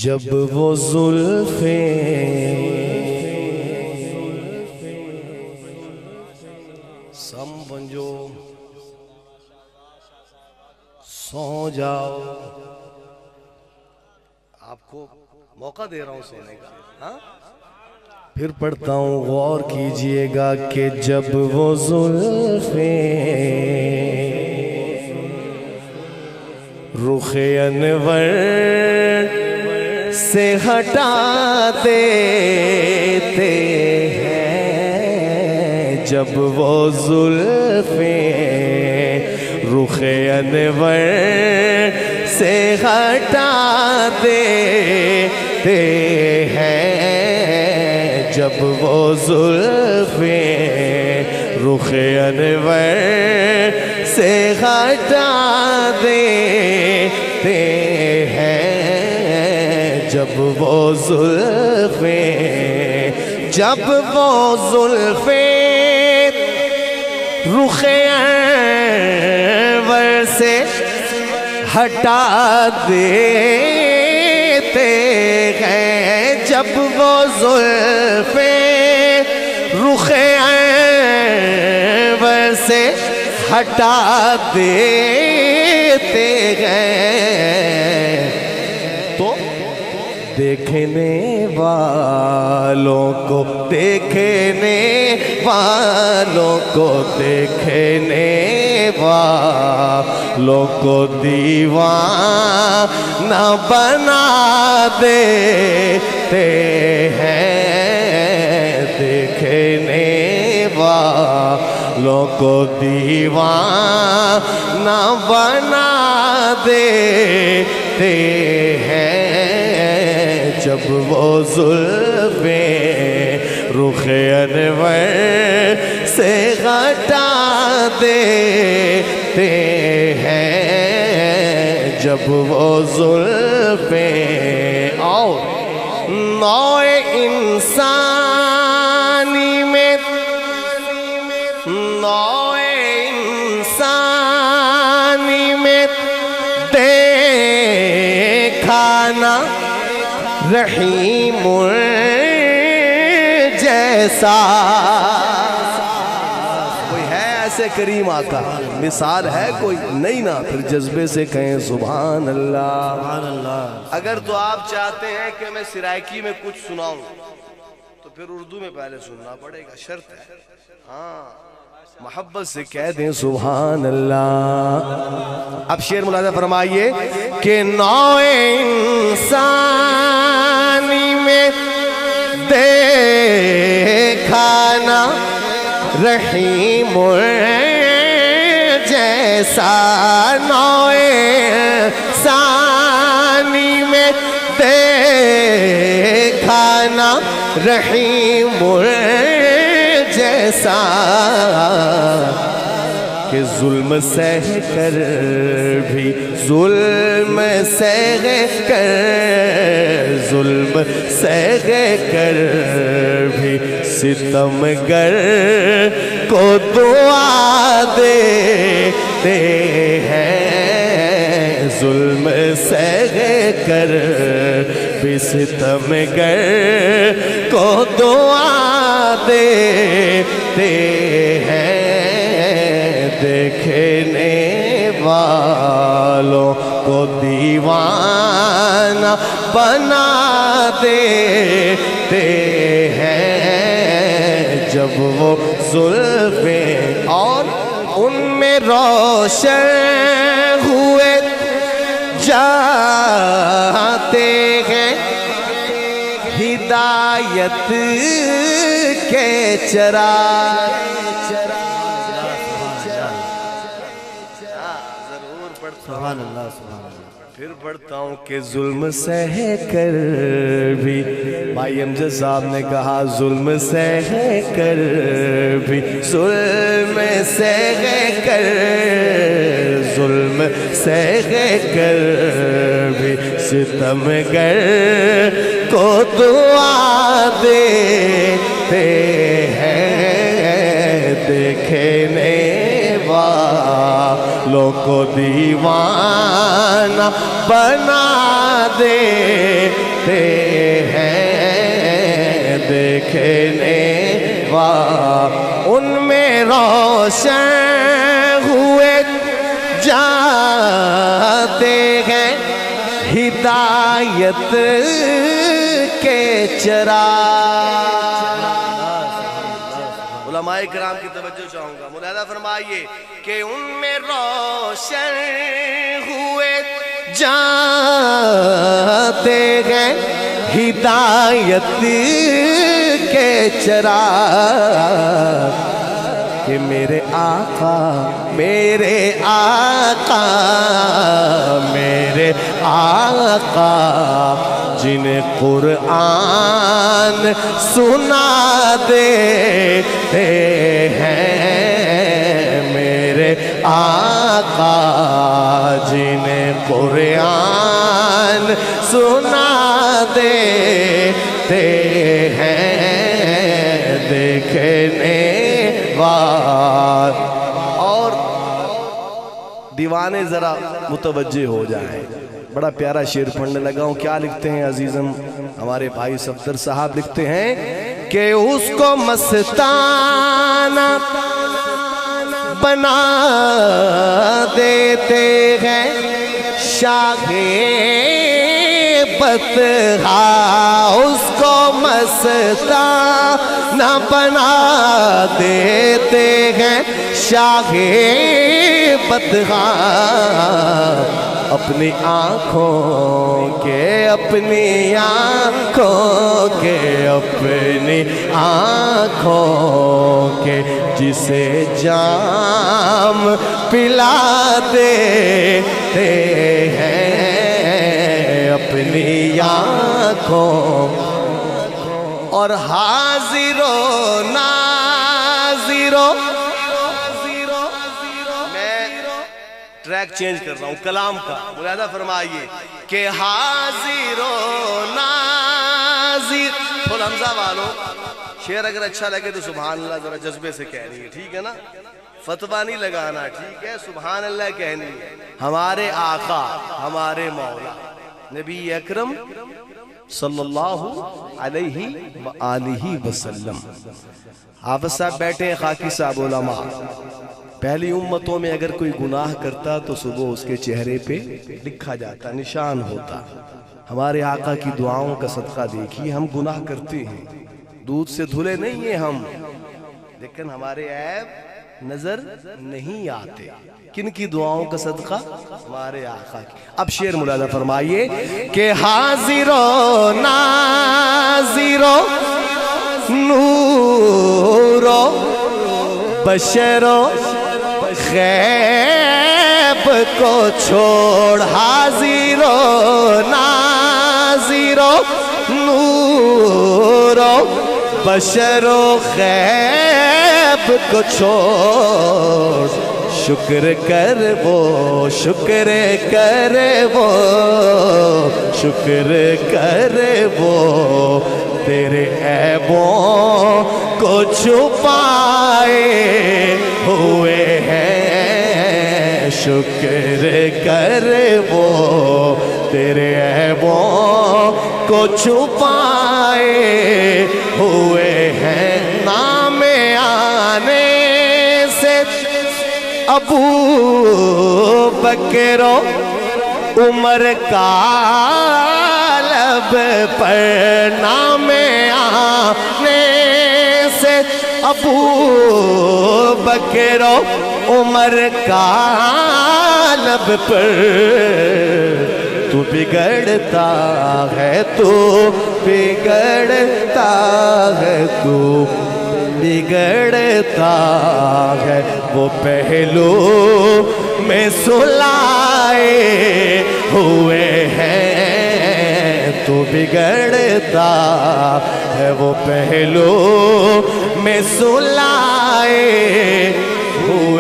جب وہ زلفیں سم بنجو سو جاؤ، آپ کو موقع دے رہا ہوں سونے کا، ہاں پھر پڑھتا ہوں، غور کیجئے گا کہ جب وہ زلفیں رخ انور سے ہٹا دیتے ہیں، جب وہ زلفیں رخ انور سے ہٹا دیتے ہیں، جب وہ زلفیں رخ انور سے ہٹا دیتے ہیں، جب وہ زلفیں رخ انور سے ہٹا دیتے ہیں، جب وہ زلفیں رخ انور سے ہٹا دیتے ہیں، تو دیکھنے والوں کو دیکھنے والوں کو دیکھنے والوں کو دیوانہ بنا دیتے ہیں، دیکھنے والوں کو دیوانہ بنا دیتے ہیں، جب وہ زلفیں رخ انور سے ہٹا دیتے ہیں، جب وہ زلفیں اور نوع انسانی میں دیکھا نہ رحیم جیسا، کوئی ہے ایسے کریم آقا، مثال ہے کوئی نہیں نا، پھر جذبے سے کہیں سبحان اللہ۔ اگر تو آپ چاہتے ہیں کہ میں سرائکی میں کچھ سناؤں تو پھر اردو میں پہلے سننا پڑے گا، شرط ہے، ہاں محبت سے کہہ دیں سبحان اللہ۔ اب شعر ملاحظہ فرمائیے کہ نوع انسانی میں دیکھا نہ رحیم جیسا، نوع انسانی میں دیکھا نہ رحیم جیسا، کہ ظلم سہ کر بھی ظلم سہ کر بھی ستمگر کو دعا دیتے ہیں، ظلم سہ کر بھی ستمگر کو دعا دیتے ہیں، دیکھنے والوں کو دیوانہ بنا دیتے ہیں، جب وہ زلفیں اور ان میں روشن ہوئے جاتے ہیں ہدایت کے چراغ۔ سبحان اللہ سبحان اللہ۔ پھر پڑھتا ہوں کہ ظلم سہ کر بھی، بھائی امجد صاحب نے کہا ظلم سہ کر بھی، ظلم سہ کر بھی ستمگر کو دعا دیتے ہیں، دیکھنے والوں वालों को दीवाना बना देते हैं। देखने उनमें रोशन हुए जाते हैं हिदायत के चिराग। उलमाए किराम की तवज्जो चाहूंगा, मुलाहिजा फरमाइए कि उनमें रोशन हुए जाते हैं हिदायत के चिराग। कि मेरे आका मेरे आका मेरे आका जिन्हें कुरान सुना देते हैं। मेरे आका जिन्हें कुरान सुना देते हैं। देखने और दीवाने जरा मुतवज्जे हो जाएं। बड़ा प्यारा शेर पढ़ने लगा हूं। क्या लिखते हैं अजीजम हमारे भाई सफदर साहब, लिखते हैं कि उसको मस्ताना बना देते हैं शाहे बतहा। उसको मस्ताना बना देते हैं शाहे बतहा। अपनी आँखों के अपनी आँखों के अपनी आँखों के जिसे जाम पिला देते हैं। अपनी आँखों और हाजिरो नाजिरो। मैं ट्रैक चेंज कर रहा हूँ कलाम का, मुलाहिजा फरमाइए कि हाजिरो नाजिर। फुल हमजा वालों, शेर अगर अच्छा लगे तो सुभान अल्लाह जरा जज्बे से कहनी है, ठीक है ना? फतवा नहीं लगाना, ठीक है? सुभान अल्लाह कहनी है। हमारे आका हमारे मौला नबी अकरम सल्लल्लाहु अलैहि आलिहि वसल्लम। हाफिज साहब बैठे हैं, खाकी साहब उलमा। पहली उम्मतों में अगर कोई गुनाह करता तो सुबह उसके चेहरे पे लिखा जाता, निशान होता। हमारे आका की दुआओं का सदका देखिए, हम गुनाह करते हैं, दूध से धुले नहीं है हम, लेकिन हमारे ऐब नजर नहीं आते। किन की दुआओं का सदका? हमारे आका की। अब शेर मुलाहिजा फरमाइए कि हाजिरो नाजिरो नूरो बशरो गैब को छोड़। हाजिरो नाजिरो नूरो बशरो गैब को छोड़। शुक्र कर वो शुक्र कर वो शुक्र कर वो तेरे ऐबों को छुपाए हुए हैं। शुक्र कर वो तेरे ऐबों को छुपाए हुए हैं। नाम आने से अबू बकरो उमर का लब पर। नाम आने से अबू बकरो उमर का लब पर। तू बिगड़ता है तू बिगड़ता है तू बिगड़ता है वो पहलू में सुलाए हुए हैं। तू बिगड़ता है वो पहलू में सुलाए हुए